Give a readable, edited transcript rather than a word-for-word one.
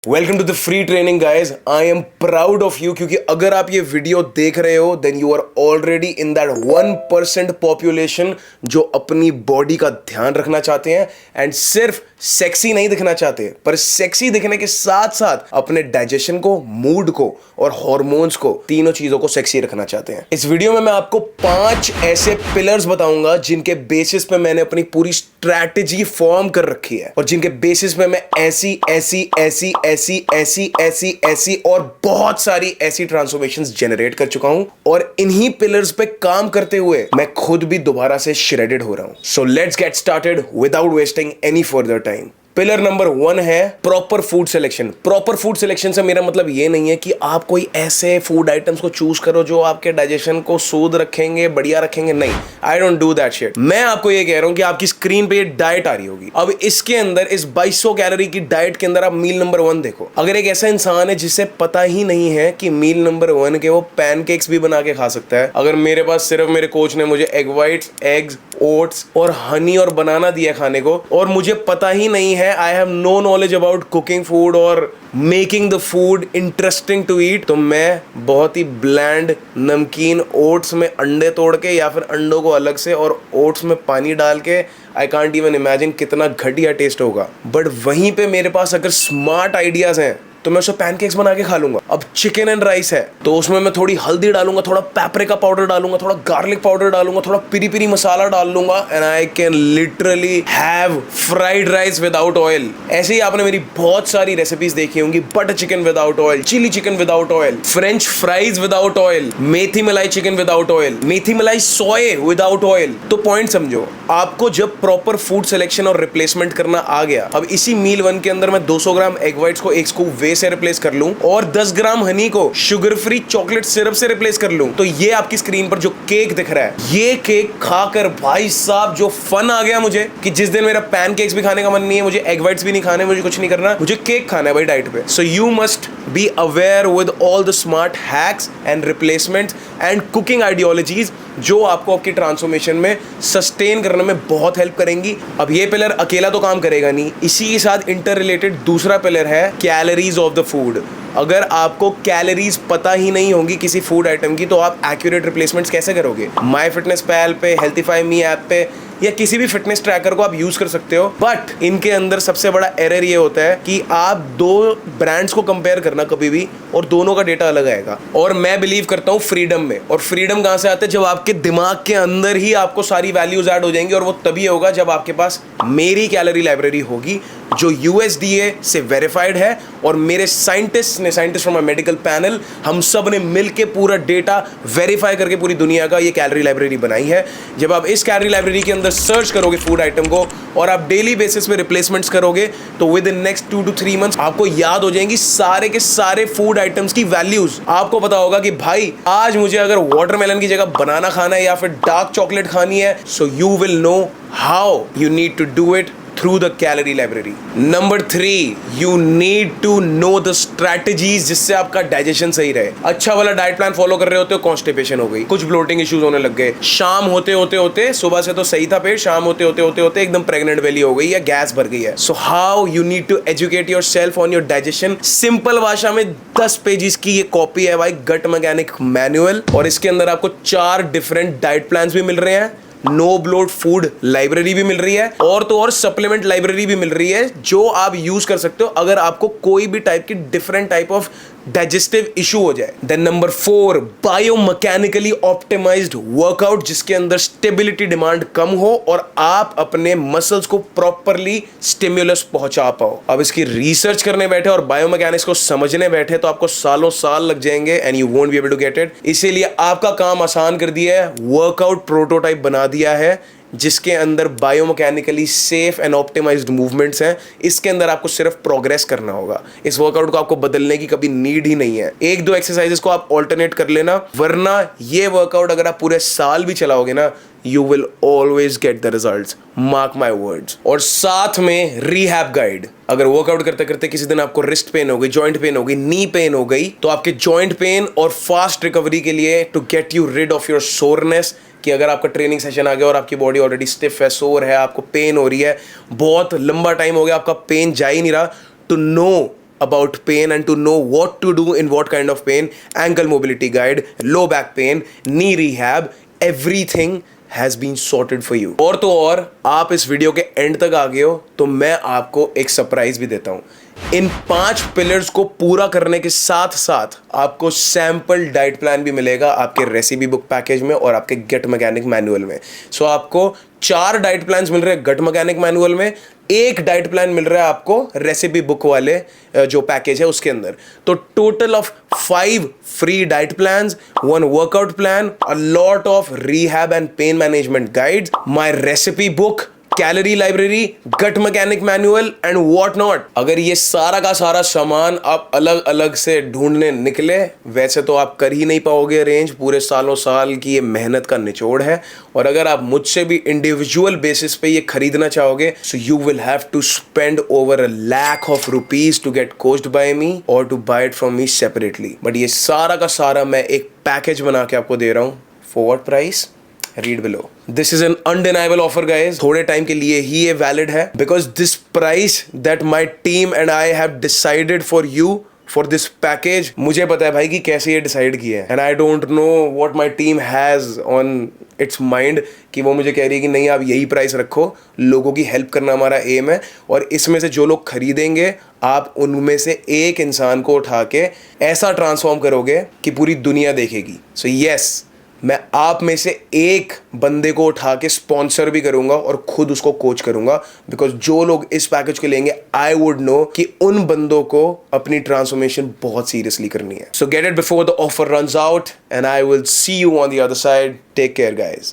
Welcome to the free training guys. I am proud of you क्योंकि अगर आप ये वीडियो देख रहे हो then you are already in that 1% population जो अपनी बॉडी का ध्यान रखना चाहते हैं एंड सिर्फ सेक्सी नहीं दिखना चाहते पर सेक्सी दिखने के साथ साथ अपने डाइजेशन को, मूड को और हॉर्मोन्स को, तीनों चीजों को सेक्सी रखना चाहते हैं। इस वीडियो में मैं आपको 5 ऐसे पिलर्स बताऊंगा जिनके बेसिस पे मैंने अपनी पूरी स्ट्रैटेजी फॉर्म कर रखी है और जिनके बेसिस पे मैं ऐसी ऐसी ऐसी ऐसी ऐसी ऐसी ऐसी और बहुत सारी ऐसी ट्रांसफॉर्मेशंस जनरेट कर चुका हूं और इन्हीं पिलर्स पे काम करते हुए मैं खुद भी दोबारा से श्रेडेड हो रहा हूं। So let's get started without wasting any further time. Pillar number 1 है proper food selection. Proper food selection से मेरा मतलब ये नहीं है कि आप कोई ऐसे फूड आइटम्स को चूज करो जो आपके डाइजेशन को सूद रखेंगे, बढ़िया रखेंगे। नहीं, I don't do that shit. मैं आपको ये कह रहा हूं कि आपकी स्क्रीन पे ये डाइट आ रही होगी। अब इसके अंदर इस 2200 कैलोरी की डाइट के अंदर आप मील नंबर 1 देखो। अगर एक ऐसा इंसान है जिसे पता ही नहीं है कि मील नंबर 1 के वो पैनकेक्स भी बना के खा सकता है, अगर मेरे पास सिर्फ मेरे कोच ने मुझे एग व्हाइट्स, एग्स, ओट्स और हनी और बनाना दिया खाने को और मुझे पता ही नहीं है, I have no knowledge about cooking food और making the food interesting to eat, तो मैं बहुत ही ब्लैंड नमकीन ओट्स में अंडे तोड़ के या फिर अंडों को अलग से और ओट्स में पानी डाल के, आई कांट इवन इमेजिन कितना घटिया टेस्ट होगा। बट वहीं पे मेरे पास अगर स्मार्ट आइडियाज हैं तो मैं उससे पैनकेक्स बना के खा लूंगा। अब चिकन एंड राइस है तो उसमें मैं थोड़ी हल्दी डालूंगा, थोड़ा पेपरिका पाउडर डालूंगा, थोड़ा गार्लिक पाउडर डालूंगा, थोड़ा पिरी पिरी मसाला डाल लूंगा and I can literally have fried rice without oil. ऐसे ही आपने मेरी बहुत सारी रेसिपीज देखी होंगी, butter chicken without oil, chilli chicken without oil, french fries without oil, methi malai chicken without oil, methi मलाई सोए विदाउट ऑयल। तो पॉइंट समझो, आपको जब प्रॉपर फूड सिलेक्शन और रिप्लेसमेंट करना आ गया, अब इसी मील 1 के अंदर मैं 200 ग्राम एग व्हाइट्स को एक स्कूप से रिप्लेस कर लूं और 10 ग्राम हनी को शुगर फ्री चॉकलेट सिरप से रिप्लेस कर लूं, तो ये आपकी स्क्रीन पर जो केक दिख रहा है, ये केक खाकर भाई साहब जो फन आ गया मुझे कि जिस दिन मेरा पैनकेक्स भी खाने का मन नहीं है, मुझे एग व्हाइट्स भी नहीं खाने, मुझे कुछ नहीं करना, मुझे केक खाना है भाई डाइट पे। So you must be aware with all the smart hacks and replacements and cooking ideologies जो आपको आपकी ट्रांसफॉर्मेशन में सस्टेन करने में बहुत हेल्प करेंगी। अब ये पिलर अकेला तो काम करेगा नहीं, इसी के साथ इंटर रिलेटेड दूसरा पिलर है कैलोरीज ऑफ द फूड। अगर आपको कैलोरीज पता ही नहीं होंगी किसी फूड आइटम की तो आप एक्यूरेट रिप्लेसमेंट्स कैसे करोगे? माई फिटनेस पैल पे, हेल्थीफाई मी ऐप पे या किसी भी फिटनेस ट्रैकर को आप यूज कर सकते हो, बट इनके अंदर सबसे बड़ा एरर ये होता है कि आप दो ब्रांड्स को कंपेयर करना कभी भी और दोनों का डेटा अलग आएगा। और मैं बिलीव करता हूँ फ्रीडम में, और फ्रीडम कहाँ से आता है? जब आपके दिमाग के अंदर ही आपको सारी वैल्यूज ऐड हो जाएंगी और वो तभी होगा जब आपके पास मेरी कैलोरी लाइब्रेरी होगी जो USDA से वेरीफाइड है और मेरे scientist from a medical panel, हम सब ने मिलके पूरा डेटा वेरीफाई करके पूरी दुनिया का ये कैलोरी लाइब्रेरी बनाई है। जब आप इस कैलोरी लाइब्रेरी के अंदर सर्च करोगे फूड आइटम को और आप डेली बेसिस पे रिप्लेसमेंट्स करोगे तो with in next 2 to 3 months आपको याद हो जाएंगी सारे के सारे फूड आइटम्स की वैल्यूज। आपको पता होगा कि भाई आज मुझे अगर वाटरमेलन की जगह बनाना खाना है या फिर डार्क चॉकलेट खानी है, so you will know how you need to do it through the calorie library. Number 3, you need to know the strategies जिससे आपका डाइजेशन सही रहे। अच्छा वाला डाइट प्लान फॉलो कर रहे होते हो, कॉन्स्टिपेशन हो गई, कुछ ब्लोटिंग इश्यूज होने लग गए, शाम होते होते सुबह से तो सही था पेट, शाम होते होते एकदम प्रेग्नेंट वैली हो गई या गैस भर गई है। So how you need to educate yourself on your digestion. Simple भाषा में 10 पेजेस की ये कॉपी है भाई, गट मैकेनिक मैनुअल, और इसके अंदर आपको 4 डिफरेंट डाइट प्लान भी मिल रहे हैं, नो ब्लोट फूड लाइब्रेरी भी मिल रही है और तो और सप्लीमेंट लाइब्रेरी भी मिल रही है जो आप यूज कर सकते हो अगर आपको कोई भी टाइप की different type of digestive issue हो जाए। देन नंबर 4, बायोमैकेनिकली ऑप्टिमाइज्ड वर्कआउट जिसके अंदर स्टेबिलिटी डिमांड कम हो और आप अपने मसल्स को प्रॉपरली स्टिमुलस पहुंचा पाओ। अब इसकी रिसर्च करने बैठे और बायोमैकेनिक्स को समझने बैठे तो आपको सालों साल लग जाएंगे and you won't be able to get it. इसीलिए आपका काम आसान कर दिया है, वर्कआउट प्रोटोटाइप बना दिया है जिसके अंदर बायोमैकेनिकली सेफ एंड ऑप्टिमाइज्ड मूवमेंट्स हैं। इसके अंदर आपको सिर्फ प्रोग्रेस करना होगा, इस वर्कआउट को आपको बदलने की कभी नीड ही नहीं है। 1-2 एक्सरसाइजेस को आप ऑल्टरनेट कर लेना, वरना ये वर्कआउट अगर आप पूरे साल भी चलाओगे ना, you will always get the results, mark my words। और साथ में रिहैब गाइड। अगर वर्कआउट करते करते किसी दिन आपको रिस्ट पेन हो गई, जॉइंट पेन हो गई, नी पेन हो गई, तो आपके जॉइंट पेन और फास्ट रिकवरी के लिए to get you rid of your soreness, कि अगर आपका ट्रेनिंग सेशन आ गया और आपकी बॉडी ऑलरेडी स्टिफ है, सोर है, आपको पेन हो रही है, बहुत लंबा टाइम हो गया आपका पेन जा ही नहीं रहा, to know about pain and to know what to do in what kind of pain, ankle mobility guide, low back pain, knee rehab, everything has been sorted for you. और तो और आप इस वीडियो के एंड तक आ गए हो तो मैं आपको एक सरप्राइज भी देता हूं। इन 5 पिलर्स को पूरा करने के साथ साथ आपको सैंपल डाइट प्लान भी मिलेगा आपके रेसिपी बुक पैकेज में और आपके गेट मैकेनिक मैनुअल में। सो आपको 4 डाइट प्लान्स मिल रहे हैं गेट मैकेनिक मैनुअल में, 1 डाइट प्लान मिल रहा है आपको रेसिपी बुक वाले जो पैकेज है उसके अंदर। तो total of 5 free diet plans, 1 workout plan, a lot of rehab and pain management guides, my recipe book, calorie library, gut mechanic manual and what not. अगर ये सारा का सारा सामान आप अलग अलग से ढूंढने निकले, वैसे तो आप कर ही नहीं पाओगे अरेंज, पूरे सालों साल की ये मेहनत का निचोड़ है। और अगर आप मुझसे भी इंडिविजुअल बेसिस पे ये खरीदना चाहोगे, so you will have to spend over ₹1,00,000 to get coached by me और to buy it from me separately. But ये सारा का सारा मैं एक पैकेज बना के आपको दे रहा हूँ। For what price? Read below. This is an undeniable offer guys. थोड़े टाइम के लिए ही ये valid है because this price that my team and I have decided for you for this package, मुझे पता है भाई कि कैसे ये डिसाइड किया है and I don't know what my team has on its mind कि वो मुझे कह रही है कि नहीं आप यही प्राइस रखो, लोगों की हेल्प करना हमारा एम है और इसमें से जो लोग खरीदेंगे आप उनमें से एक इंसान को उठा के ऐसा ट्रांसफॉर्म करोगे कि पूरी दुनिया देखेगी। सो यस, मैं आप में से एक बंदे को उठा के स्पॉन्सर भी करूंगा और खुद उसको कोच करूंगा बिकॉज जो लोग इस पैकेज के लेंगे आई वुड नो कि उन बंदों को अपनी ट्रांसफॉर्मेशन बहुत सीरियसली करनी है। So get it before the offer runs out and I will see you on the other side. Take care guys.